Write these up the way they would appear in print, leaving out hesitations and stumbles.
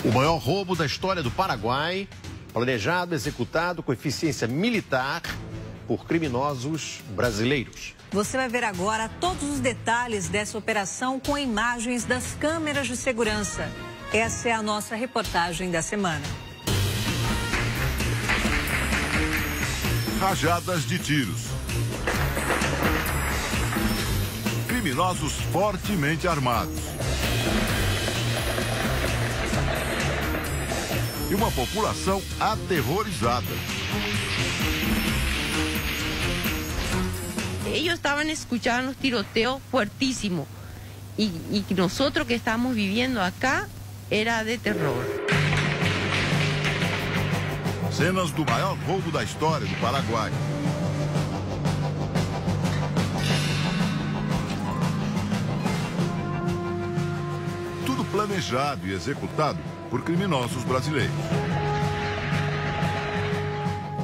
O maior roubo da história do Paraguai, planejado, executado com eficiência militar por criminosos brasileiros. Você vai ver agora todos os detalhes dessa operação com imagens das câmeras de segurança. Essa é a nossa reportagem da semana. Rajadas de tiros. Criminosos fortemente armados. E uma população aterrorizada. Ellos estaban escuchando los tiroteos fuertísimos y nosotros que estamos viviendo acá era de terror. Cenas do maior roubo da história do Paraguai. Tudo planejado e executado por criminosos brasileiros.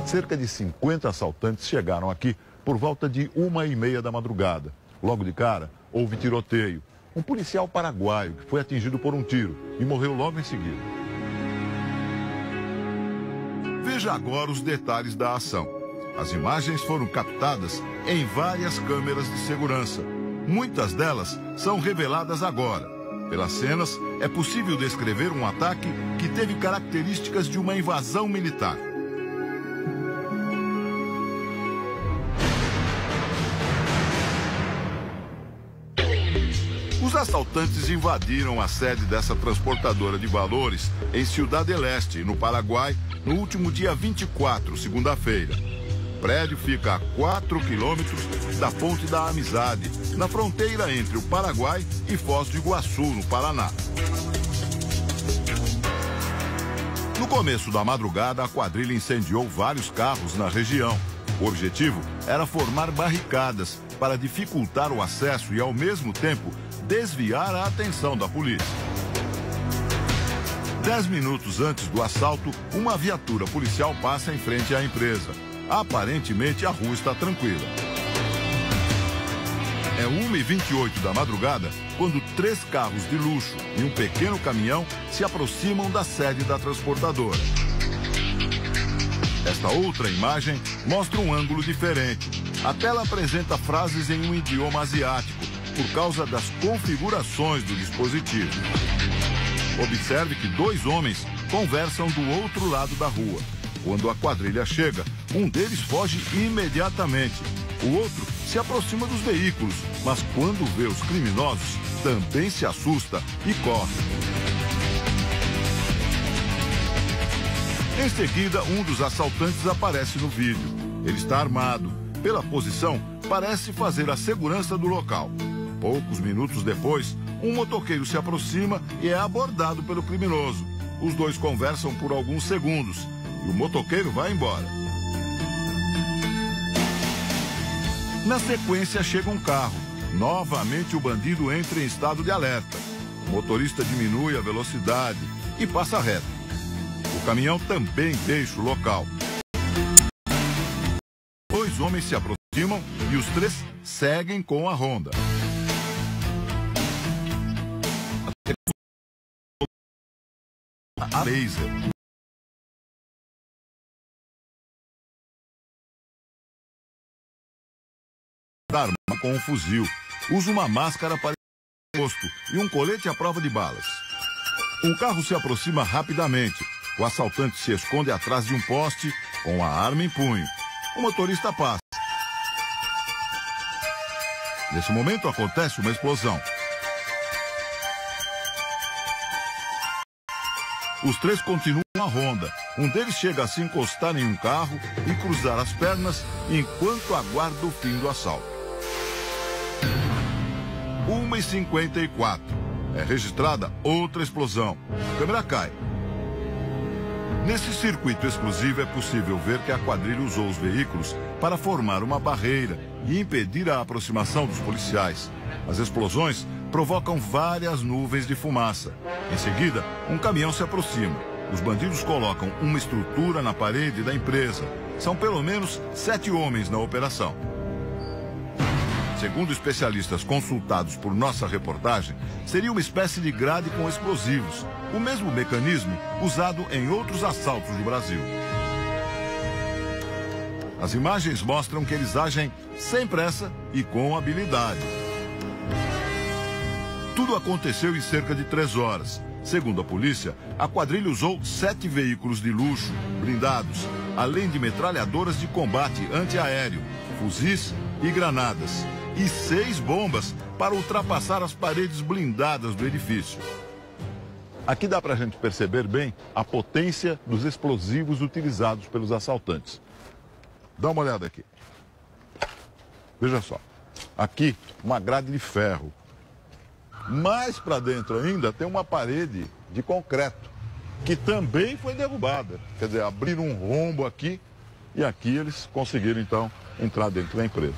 Cerca de 50 assaltantes chegaram aqui por volta de 1h30 da madrugada. Logo de cara, houve tiroteio. Um policial paraguaio que foi atingido por um tiro e morreu logo em seguida. Veja agora os detalhes da ação. As imagens foram captadas em várias câmeras de segurança. Muitas delas são reveladas agora. Pelas cenas, é possível descrever um ataque que teve características de uma invasão militar. Os assaltantes invadiram a sede dessa transportadora de valores em Ciudad del Este, no Paraguai, no último dia 24, segunda-feira. O prédio fica a 4 quilômetros da Ponte da Amizade, na fronteira entre o Paraguai e Foz do Iguaçu, no Paraná. No começo da madrugada, a quadrilha incendiou vários carros na região. O objetivo era formar barricadas para dificultar o acesso e, ao mesmo tempo, desviar a atenção da polícia. 10 minutos antes do assalto, uma viatura policial passa em frente à empresa. Aparentemente, a rua está tranquila. É 1h28 da madrugada, quando 3 carros de luxo e um pequeno caminhão se aproximam da sede da transportadora. Esta outra imagem mostra um ângulo diferente. A tela apresenta frases em um idioma asiático, por causa das configurações do dispositivo. Observe que 2 homens conversam do outro lado da rua. Quando a quadrilha chega, um deles foge imediatamente. O outro se aproxima dos veículos, mas quando vê os criminosos, também se assusta e corre. Em seguida, um dos assaltantes aparece no vídeo. Ele está armado. Pela posição, parece fazer a segurança do local. Poucos minutos depois, um motoqueiro se aproxima e é abordado pelo criminoso. Os dois conversam por alguns segundos e o motoqueiro vai embora. Na sequência, chega um carro. Novamente, o bandido entra em estado de alerta. O motorista diminui a velocidade e passa reto. O caminhão também deixa o local. 2 homens se aproximam e os 3 seguem com a Honda. A laser. Da arma com um fuzil. Usa uma máscara para o rosto e um colete à prova de balas. Um carro se aproxima rapidamente. O assaltante se esconde atrás de um poste com a arma em punho. O motorista passa. Nesse momento acontece uma explosão. Os 3 continuam a ronda. Um deles chega a se encostar em um carro e cruzar as pernas enquanto aguarda o fim do assalto. 1h54. É registrada outra explosão. A câmera cai. Nesse circuito exclusivo é possível ver que a quadrilha usou os veículos para formar uma barreira e impedir a aproximação dos policiais. As explosões provocam várias nuvens de fumaça. Em seguida, um caminhão se aproxima. Os bandidos colocam uma estrutura na parede da empresa. São pelo menos 7 homens na operação. segundo especialistas consultados por nossa reportagem, seria uma espécie de grade com explosivos, o mesmo mecanismo usado em outros assaltos do Brasil. As imagens mostram que eles agem sem pressa e com habilidade. Tudo aconteceu em cerca de 3 horas. Segundo a polícia, a quadrilha usou 7 veículos de luxo, blindados, além de metralhadoras de combate antiaéreo, fuzis e granadas, e 6 bombas para ultrapassar as paredes blindadas do edifício. Aqui dá para a gente perceber bem a potência dos explosivos utilizados pelos assaltantes. Dá uma olhada aqui. Veja só. Aqui, uma grade de ferro. Mais para dentro ainda tem uma parede de concreto, que também foi derrubada. Quer dizer, abriram um rombo aqui e aqui eles conseguiram, então, entrar dentro da empresa.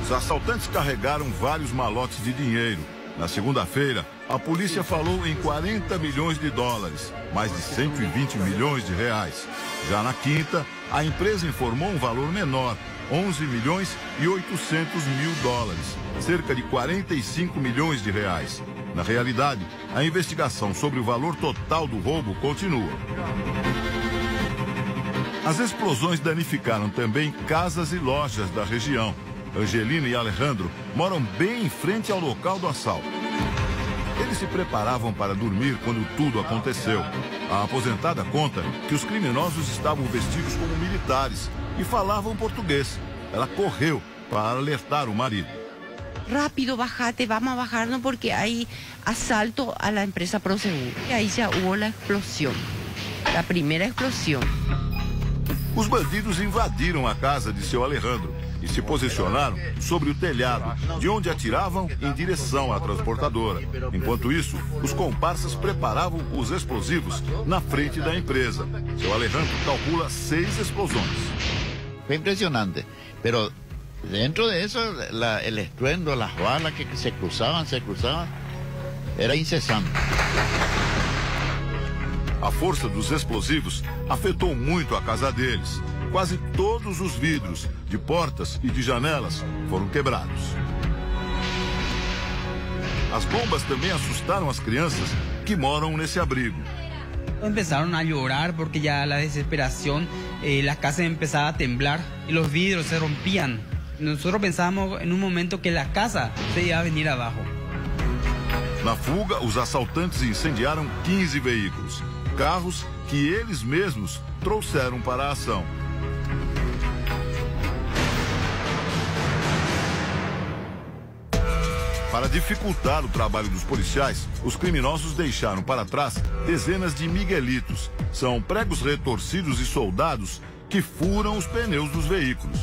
Os assaltantes carregaram vários malotes de dinheiro. Na segunda-feira, a polícia falou em 40 milhões de dólares, mais de 120 milhões de reais. Já na quinta, a empresa informou um valor menor, 11 milhões e 800 mil dólares, cerca de 45 milhões de reais. Na realidade, a investigação sobre o valor total do roubo continua. As explosões danificaram também casas e lojas da região. Angelina e Alejandro moram bem em frente ao local do assalto. Eles se preparavam para dormir quando tudo aconteceu. A aposentada conta que os criminosos estavam vestidos como militares e falavam português. Ela correu para alertar o marido. Rápido, bajate, vamos a bajarnos porque hay asalto a la empresa Prosegur. Y ahí ya hubo la explosión, la primera explosión. Os bandidos invadiram a casa de seu Alejandro e se posicionaram sobre o telhado, de onde atiravam em direção à transportadora. Enquanto isso, os comparsas preparavam os explosivos na frente da empresa. Seu Alejandro calcula 6 explosões. Fue impresionante, pero dentro de eso el estruendo, las balas que se cruzaban, era incesante. A força dos explosivos afetou muito a casa deles. Quase todos os vidros de portas e de janelas foram quebrados. As bombas também assustaram as crianças que moram nesse abrigo. Empezaron a llorar porque ya la desesperación, la casa empezaba a temblar y los vidrios se rompían. Nosotros pensábamos en un momento que la casa se iba a venir abajo. Na fuga, os assaltantes incendiaram 15 veículos, carros que eles mesmos trouxeram para a ação. Para dificultar o trabalho dos policiais, os criminosos deixaram para trás dezenas de miguelitos. São pregos retorcidos e soldados que furam os pneus dos veículos.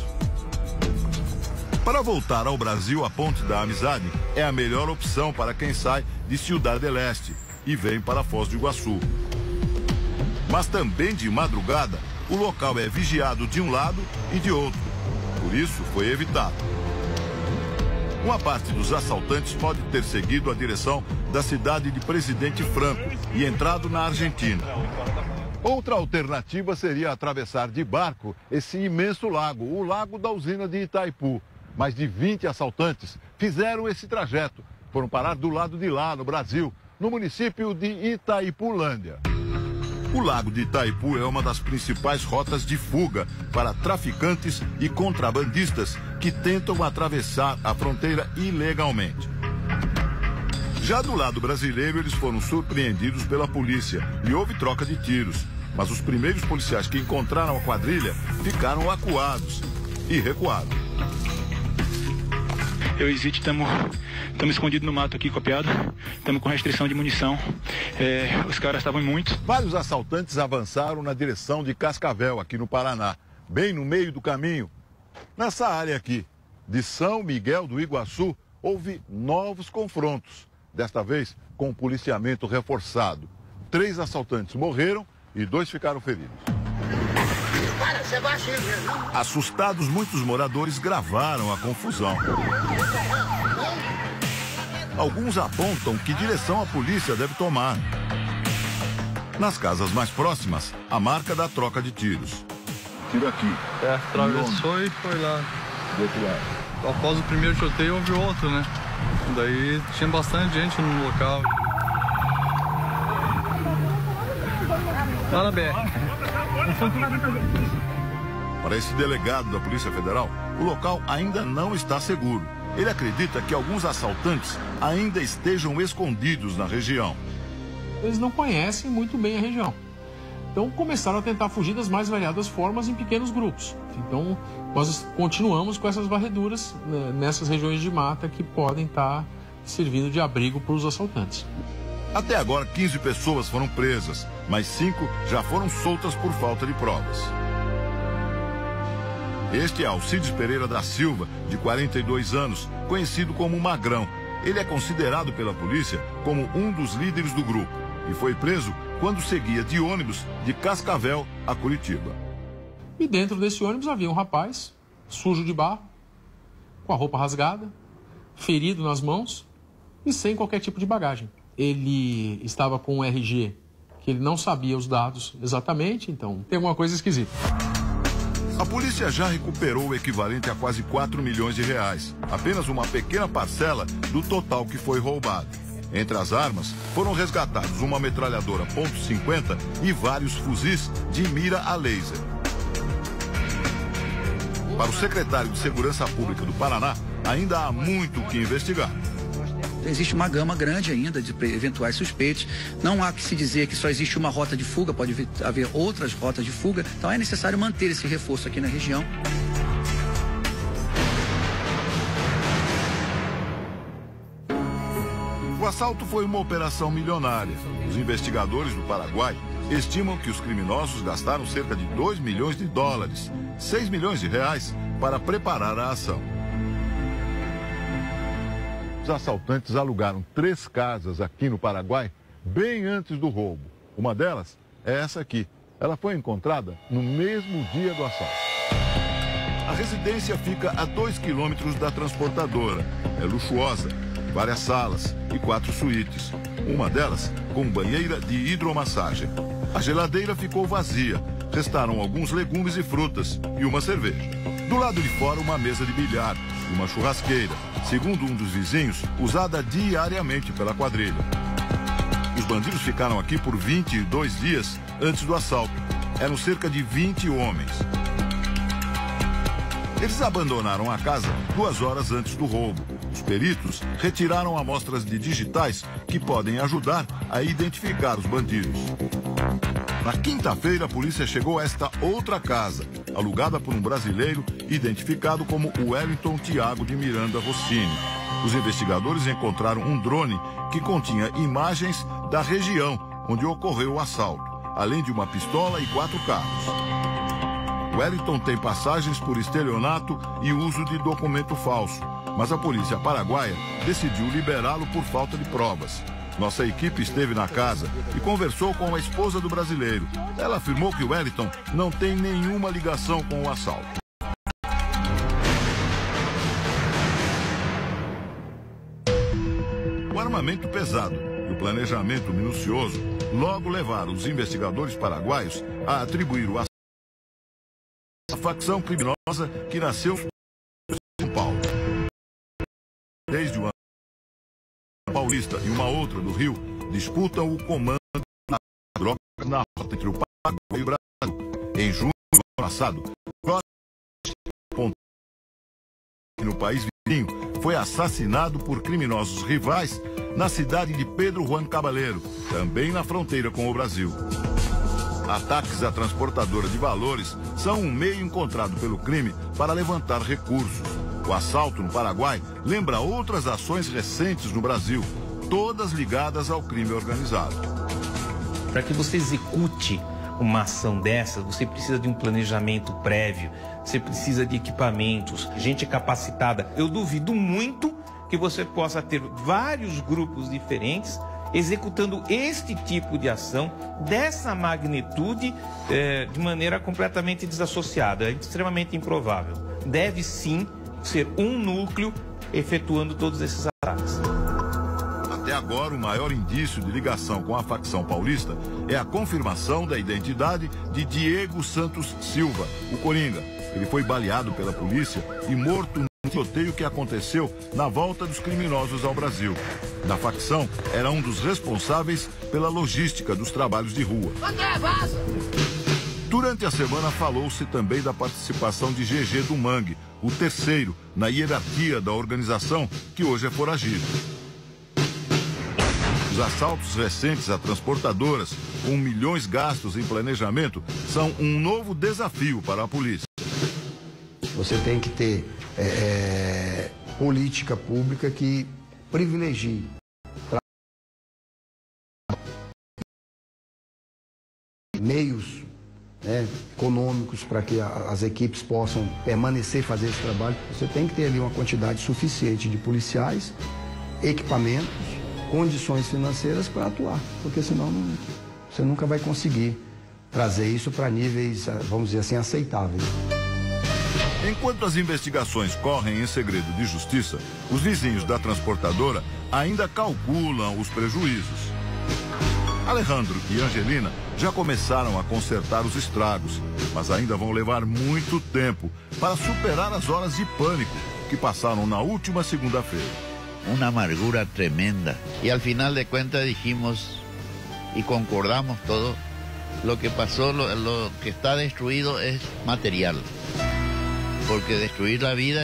Para voltar ao Brasil, a Ponte da Amizade é a melhor opção para quem sai de Ciudad del Este e vem para Foz do Iguaçu. Mas também de madrugada, o local é vigiado de um lado e de outro. Por isso, foi evitado. Uma parte dos assaltantes pode ter seguido a direção da cidade de Presidente Franco e entrado na Argentina. Outra alternativa seria atravessar de barco esse imenso lago, o Lago da Usina de Itaipu. Mais de 20 assaltantes fizeram esse trajeto. Foram parar do lado de lá, no Brasil, no município de Itaipulândia. O Lago de Itaipu é uma das principais rotas de fuga para traficantes e contrabandistas que tentam atravessar a fronteira ilegalmente. Já do lado brasileiro, eles foram surpreendidos pela polícia e houve troca de tiros. Mas os primeiros policiais que encontraram a quadrilha ficaram acuados e recuaram. Eu e Zit estamos escondidos no mato aqui, copiado. Estamos com restrição de munição. Os caras estavam em muito. Vários assaltantes avançaram na direção de Cascavel, aqui no Paraná. Bem no meio do caminho, nessa área aqui, de São Miguel do Iguaçu, houve novos confrontos. Desta vez, com um policiamento reforçado. 3 assaltantes morreram e 2 ficaram feridos. Assustados, muitos moradores gravaram a confusão. Alguns apontam que direção a polícia deve tomar. Nas casas mais próximas, a marca da troca de tiros. Tiro aqui. Atravessou e foi lá. Do outro lado. Após o primeiro tiroteio houve outro, né? Daí tinha bastante gente no local. Lá na BR. Para esse delegado da Polícia Federal, o local ainda não está seguro. Ele acredita que alguns assaltantes ainda estejam escondidos na região. Eles não conhecem muito bem a região. Então começaram a tentar fugir das mais variadas formas em pequenos grupos. Então nós continuamos com essas varreduras, né, nessas regiões de mata que podem estar servindo de abrigo para os assaltantes. Até agora 15 pessoas foram presas, mas 5 já foram soltas por falta de provas. Este é Alcides Pereira da Silva, de 42 anos, conhecido como Magrão. Ele é considerado pela polícia como um dos líderes do grupo e foi preso quando seguia de ônibus de Cascavel a Curitiba. E dentro desse ônibus havia um rapaz, sujo de barro, com a roupa rasgada, ferido nas mãos e sem qualquer tipo de bagagem. Ele estava com um RG que ele não sabia os dados exatamente, então tem alguma coisa esquisita. A polícia já recuperou o equivalente a quase 4 milhões de reais, apenas uma pequena parcela do total que foi roubado. Entre as armas, foram resgatados uma metralhadora .50 e vários fuzis de mira a laser. Para o secretário de Segurança Pública do Paraná, ainda há muito o que investigar. Existe uma gama grande ainda de eventuais suspeitos. Não há que se dizer que só existe uma rota de fuga, pode haver outras rotas de fuga. Então é necessário manter esse reforço aqui na região. O assalto foi uma operação milionária. Os investigadores do Paraguai estimam que os criminosos gastaram cerca de 2 milhões de dólares, 6 milhões de reais, para preparar a ação. Os assaltantes alugaram 3 casas aqui no Paraguai bem antes do roubo. Uma delas é essa aqui. Ela foi encontrada no mesmo dia do assalto. A residência fica a 2 quilômetros da transportadora. É luxuosa, várias salas e 4 suítes. Uma delas com banheira de hidromassagem. A geladeira ficou vazia. Restaram alguns legumes e frutas e uma cerveja. Do lado de fora, uma mesa de bilhar e uma churrasqueira, segundo um dos vizinhos, usada diariamente pela quadrilha. Os bandidos ficaram aqui por 22 dias antes do assalto. Eram cerca de 20 homens. Eles abandonaram a casa 2 horas antes do roubo. Os peritos retiraram amostras de digitais que podem ajudar a identificar os bandidos. Na quinta-feira, a polícia chegou a esta outra casa, alugada por um brasileiro identificado como Wellington Tiago de Miranda Rossini. Os investigadores encontraram um drone que continha imagens da região onde ocorreu o assalto, além de uma pistola e 4 carros. Wellington tem passagens por estelionato e uso de documento falso, mas a polícia paraguaia decidiu liberá-lo por falta de provas. Nossa equipe esteve na casa e conversou com a esposa do brasileiro. Ela afirmou que Wellington não tem nenhuma ligação com o assalto. O armamento pesado e o planejamento minucioso logo levaram os investigadores paraguaios a atribuir o assalto à facção criminosa que nasceu em São Paulo. Desde o Paulista e uma outra do Rio disputam o comando da droga na rota entre o Paraguai e o Brasil. Em junho do ano passado, no país vizinho, foi assassinado por criminosos rivais na cidade de Pedro Juan Caballero, também na fronteira com o Brasil. Ataques à transportadora de valores são um meio encontrado pelo crime para levantar recursos. O assalto no Paraguai lembra outras ações recentes no Brasil, todas ligadas ao crime organizado. Para que você execute uma ação dessa, você precisa de um planejamento prévio, você precisa de equipamentos, gente capacitada. Eu duvido muito que você possa ter vários grupos diferentes executando este tipo de ação, dessa magnitude, de maneira completamente desassociada. É extremamente improvável. Deve sim ser um núcleo efetuando todos esses ataques. Até agora, o maior indício de ligação com a facção paulista é a confirmação da identidade de Diego Santos Silva, o Coringa. Ele foi baleado pela polícia e morto no tiroteio que aconteceu na volta dos criminosos ao Brasil. Da facção, era um dos responsáveis pela logística dos trabalhos de rua. Durante a semana falou-se também da participação de GG do Mangue, o terceiro na hierarquia da organização, que hoje é foragido. Os assaltos recentes a transportadoras, com milhões gastos em planejamento, são um novo desafio para a polícia. Você tem que ter política pública que privilegie meios econômicos para que as equipes possam permanecer e fazer esse trabalho. Você tem que ter ali uma quantidade suficiente de policiais, equipamentos, condições financeiras para atuar, porque senão você nunca vai conseguir trazer isso para níveis, vamos dizer assim, aceitáveis. Enquanto as investigações correm em segredo de justiça, os vizinhos da transportadora ainda calculam os prejuízos. Alejandro e Angelina já começaram a consertar os estragos, mas ainda vão levar muito tempo para superar as horas de pânico que passaram na última segunda-feira. Una amargura tremenda. Y al final de cuentas dijimos y concordamos todo, lo que pasó, lo que está destruido es material. Porque destruir la vida